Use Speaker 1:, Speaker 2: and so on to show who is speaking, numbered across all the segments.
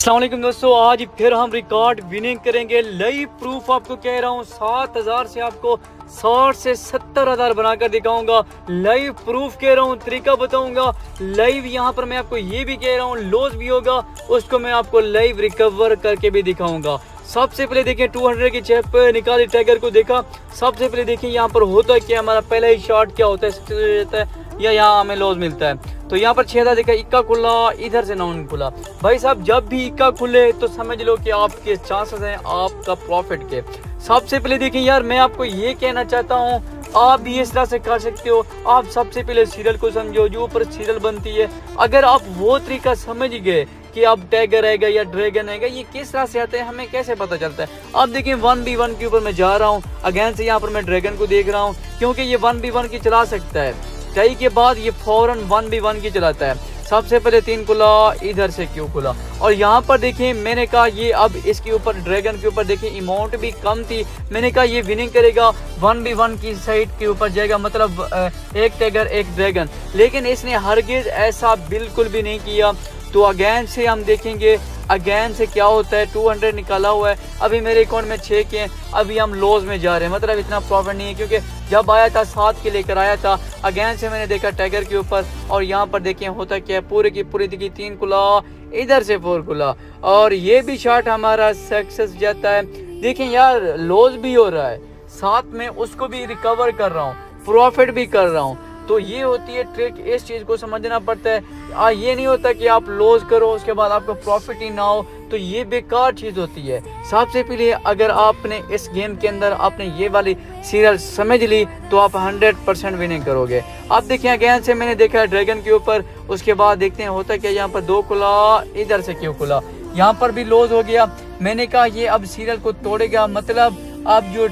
Speaker 1: अस्सलाम वालेकुम दोस्तों, आज फिर हम रिकॉर्ड विनिंग करेंगे। लाइव प्रूफ आपको कह रहा हूँ 7,000 से आपको 60 से 70,000 बनाकर दिखाऊंगा। लाइव प्रूफ कह रहा हूँ, तरीका बताऊंगा लाइव। यहाँ पर मैं आपको ये भी कह रहा हूँ लॉस भी होगा, उसको मैं आपको लाइव रिकवर करके भी दिखाऊंगा। सबसे पहले देखिए 200 की चेप निकाली, टाइगर को देखा। सबसे पहले देखिए यहाँ पर होता है क्या, हमारा पहला ही शॉट क्या होता है, सक्सेस हो जाता है या यहाँ हमें लॉस मिलता है। तो यहाँ पर 6,000 देखा, इक्का खुला, इधर से 9 खुला। भाई साहब जब भी इक्का खुले तो समझ लो कि आपके चांसेस हैं आपका प्रॉफिट के। सबसे पहले देखिए यार, मैं आपको ये कहना चाहता हूँ आप भी इस तरह से कर सकते हो। आप सबसे पहले सीरियल को समझो, जो ऊपर सीरियल बनती है। अगर आप वो तरीका समझ गए कि अब टाइगर आएगा या ड्रैगन आएगा, ये किस तरह से आते हैं हमें कैसे पता चलता है। अब देखिए 1v1 के ऊपर मैं जा रहा हूँ, अगेन से यहाँ पर मैं ड्रैगन को देख रहा हूँ क्योंकि ये 1v1 की चला सकता है। टाई के बाद ये फौरन 1v1 की चलाता है। सबसे पहले 3 खुला, इधर से क्यों खुला। और यहाँ पर देखिए मैंने कहा ये अब इसके ऊपर ड्रैगन के ऊपर देखिए अमाउंट भी कम थी। मैंने कहा ये विनिंग करेगा, 1v1 की साइड के ऊपर जाएगा, मतलब एक टाइगर एक ड्रैगन। लेकिन इसने हरगिज ऐसा बिल्कुल भी नहीं किया। तो अगेन से हम देखेंगे अगेन से क्या होता है। 200 निकाला हुआ है, अभी मेरे अकाउंट में 6 के हैं। अभी हम लॉस में जा रहे हैं, मतलब इतना प्रॉफिट नहीं है क्योंकि जब आया था 7 के लेकर आया था। अगेन से मैंने देखा टाइगर के ऊपर, और यहाँ पर देखिए होता क्या है, पूरे की पूरी देखिए 3 खुला, इधर से 4 खुला, और ये भी शॉट हमारा सक्सेस जाता है। देखिए यार लॉस भी हो रहा है, साथ में उसको भी रिकवर कर रहा हूँ, प्रॉफिट भी कर रहा हूँ। तो ये होती है ट्रिक, इस चीज़ को समझना पड़ता है। ये नहीं होता कि आप लॉस करो उसके बाद आपको प्रॉफिट ही ना हो, तो ये बेकार चीज़ होती है। सबसे पहले अगर आपने इस गेम के अंदर आपने ये वाली सीरियल समझ ली तो आप 100% विनिंग करोगे। अब देखिए अगेन से मैंने देखा ड्रैगन के ऊपर, उसके बाद देखते हैं होता क्या, यहाँ पर 2 खुला, इधर से क्यों खुला, यहाँ पर भी लॉस हो गया। मैंने कहा ये अब सीरियल को तोड़ेगा, मतलब अब जो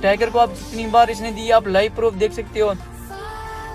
Speaker 1: टाइगर को आप जितनी बार इसने दी, आप लाइव प्रूफ देख सकते हो,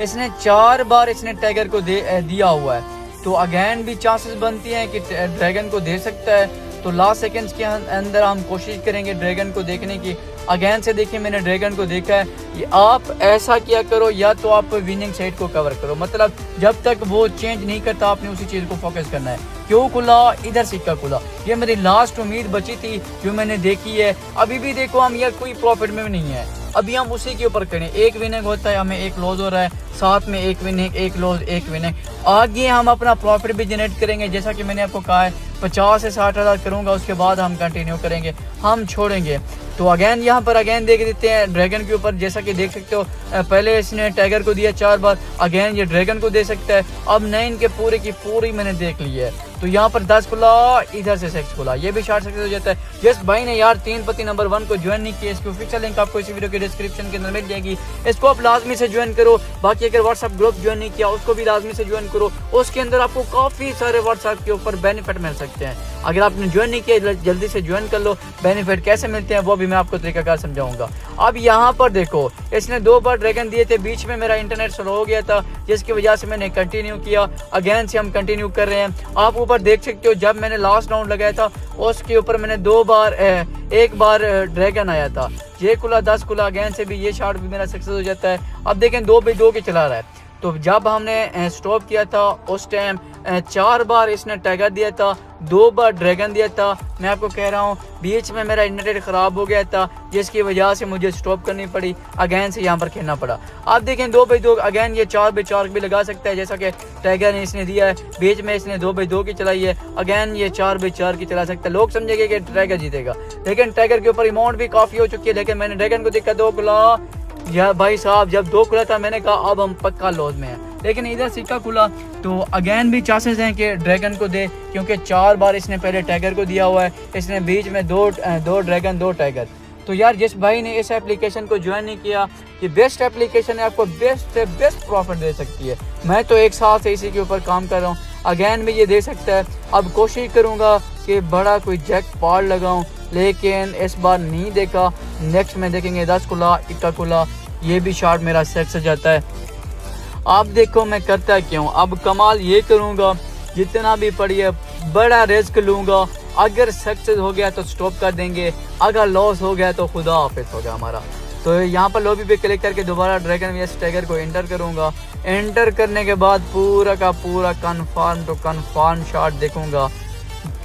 Speaker 1: इसने 4 बार इसने टाइगर को दिया हुआ है। तो अगेन भी चांसेस बनती हैं कि ड्रैगन को दे सकता है। तो लास्ट सेकंड्स के अंदर हम कोशिश करेंगे ड्रैगन को देखने की। अगेन से देखिए मैंने ड्रैगन को देखा है। ये आप ऐसा क्या करो, या तो आप विनिंग साइड को कवर करो, मतलब जब तक वो चेंज नहीं करता आपने उसी चीज़ को फोकस करना है। क्यों खुला, इधर सिक्का खुला, ये मेरी लास्ट उम्मीद बची थी जो मैंने देखी है। अभी भी देखो हम यार कोई प्रॉफिट में नहीं है, अभी हम उसी के ऊपर करें। एक विनिंग होता है, हमें एक लॉस हो रहा है, साथ में एक विनिंग, एक लॉस, एक विनिंग। आगे हम अपना प्रॉफिट भी जनरेट करेंगे, जैसा कि मैंने आपको कहा है 50 से 60,000 करूंगा, उसके बाद हम कंटिन्यू करेंगे, हम छोड़ेंगे। तो अगेन यहाँ पर अगेन देख देते हैं ड्रैगन के ऊपर, जैसा कि देख सकते हो पहले इसने टाइगर को दिया 4 बार, अगेन ये ड्रैगन को दे सकता है। अब 9 के पूरे की पूरी मैंने देख ली है। तो यहाँ पर 10 खुला, इधर से 6 खुला, ये भी शॉर्ट सक्सेस हो जाता है। जिस भाई ने यार 3 पति नंबर 1 को ज्वाइन नहीं किया, इसकी ऑफिशियल लिंक आपको इसी वीडियो के डिस्क्रिप्शन के अंदर मिल जाएगी। इसको आप लाजमी से ज्वाइन करो। बाकी अगर व्हाट्सएप ग्रुप ज्वाइन नहीं किया उसको भी लाजमी से ज्वाइन करो, उसके अंदर आपको काफ़ी सारे व्हाट्सएप के ऊपर बेनिफिट मिल सकते हैं। अगर आपने ज्वाइन नहीं किया जल्दी से ज्वाइन कर लो। बेनिफिट कैसे मिलते हैं वो भी मैं आपको तरीकाकार समझाऊंगा। अब यहाँ पर देखो इसने 2 बार ड्रैगन दिए थे, बीच में मेरा इंटरनेट स्लो हो गया था जिसकी वजह से मैंने कंटिन्यू किया। अगेन से हम कंटिन्यू कर रहे हैं। आप ऊपर देख सकते हो जब मैंने लास्ट राउंड लगाया था उसके ऊपर मैंने 2 बार एक बार ड्रैगन आया था, ये खुला, 10 खुला। अगेन से भी ये शॉट भी मेरा सक्सेस हो जाता है। अब देखें 2/2 के चला रहा है। तो जब हमने स्टॉप किया था उस टाइम 4 बार इसने टाइगर दिया था, 2 बार ड्रैगन दिया था। मैं आपको कह रहा हूँ बीच में मेरा इंटरनेट ख़राब हो गया था जिसकी वजह से मुझे स्टॉप करनी पड़ी, अगेन से यहाँ पर खेलना पड़ा। आप देखें 2/2, अगेन ये 4/4 भी लगा सकता है, जैसा कि टाइगर ने इसने दिया है। बीच में इसने 2/2 की चलाई है, अगेन ये 4/4 की चला सकता है। लोग समझेंगे कि टाइगर जीतेगा, लेकिन टाइगर के ऊपर अमाउंट भी काफ़ी हो चुकी है। लेकिन मैंने ड्रैगन को देखा 2 खुला, या भाई साहब जब 2 खुला था मैंने कहा अब हम पक्का लॉस में हैं, लेकिन इधर सिक्का खुला। तो अगेन भी चांसेस हैं कि ड्रैगन को दे, क्योंकि 4 बार इसने पहले टाइगर को दिया हुआ है, इसने बीच में 2 ड्रैगन 2 टाइगर। तो यार जिस भाई ने इस एप्लीकेशन को ज्वाइन नहीं किया, ये बेस्ट एप्लीकेशन है, आपको बेस्ट से बेस्ट प्रॉफिट दे सकती है। मैं तो 1 साल से इसी के ऊपर काम कर रहा हूँ, अगेन भी ये दे सकता है। अब कोशिश करूँगा कि बड़ा कोई जैकपॉट लगाऊँ, लेकिन इस बार नहीं देखा। नेक्स्ट में देखेंगे 10 खुला, इक्का खुला, ये भी शॉट मेरा सक्सेस जाता है। आप देखो मैं करता क्यों, अब कमाल ये करूँगा जितना भी पड़ी बड़ा रिस्क लूँगा। अगर सक्सेस हो गया तो स्टॉप कर देंगे, अगर लॉस हो गया तो खुदा हाफिज हो गया हमारा। तो यहाँ पर लॉबी पे क्लिक करके दोबारा ड्रैगन वीएस टाइगर को एंटर करूँगा। एंटर करने के बाद पूरा का पूरा कन्फर्म शॉट देखूँगा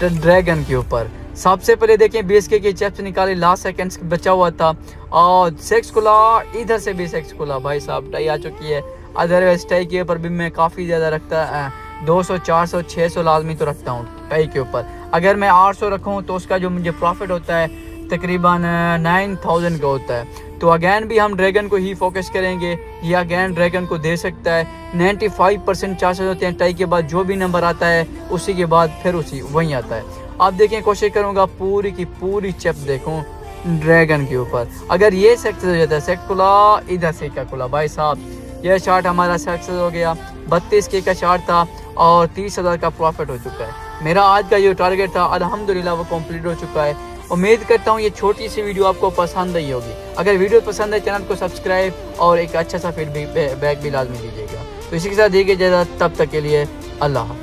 Speaker 1: ड्रैगन के ऊपर। सबसे पहले देखें BSK के चिप्स निकाले, लास्ट सेकंड्स बचा हुआ था और सेक्स खुला, इधर से भी सेक्स खुला भाई साहब, टाई आ चुकी है। अदरवाइज टाई के ऊपर भी मैं काफ़ी ज़्यादा रखता है, 200 400 600 लाजमी तो रखता हूँ टाई के ऊपर। अगर मैं 800 रखूँ तो उसका जो मुझे प्रॉफिट होता है तकरीबन 9000 का होता है। तो अगैन भी हम ड्रैगन को ही फोकस करेंगे, ये अगैन ड्रैगन को दे सकता है। 95% चांसेस होते हैं टाई के बाद जो भी नंबर आता है उसी के बाद फिर उसी वहीं आता है। आप देखें, कोशिश करूँगा पूरी की पूरी चिप देखूँ ड्रैगन के ऊपर। अगर ये सक्सेस हो जाता है, सेक्स खुला, इधर से क्या खुला भाई साहब, यह शार्ट हमारा सक्सेस हो गया। 32K का शार्ट था और 30,000 का प्रॉफिट हो चुका है। मेरा आज का जो टारगेट था अल्हम्दुलिल्लाह वो कंप्लीट हो चुका है। उम्मीद करता हूँ ये छोटी सी वीडियो आपको पसंद आई होगी। अगर वीडियो पसंद है चैनल को सब्सक्राइब और एक अच्छा सा फीडबैक भी लाजमी दीजिएगा। तो इसी के साथ दी गई इजाज़त, तब तक के लिए अल्लाह।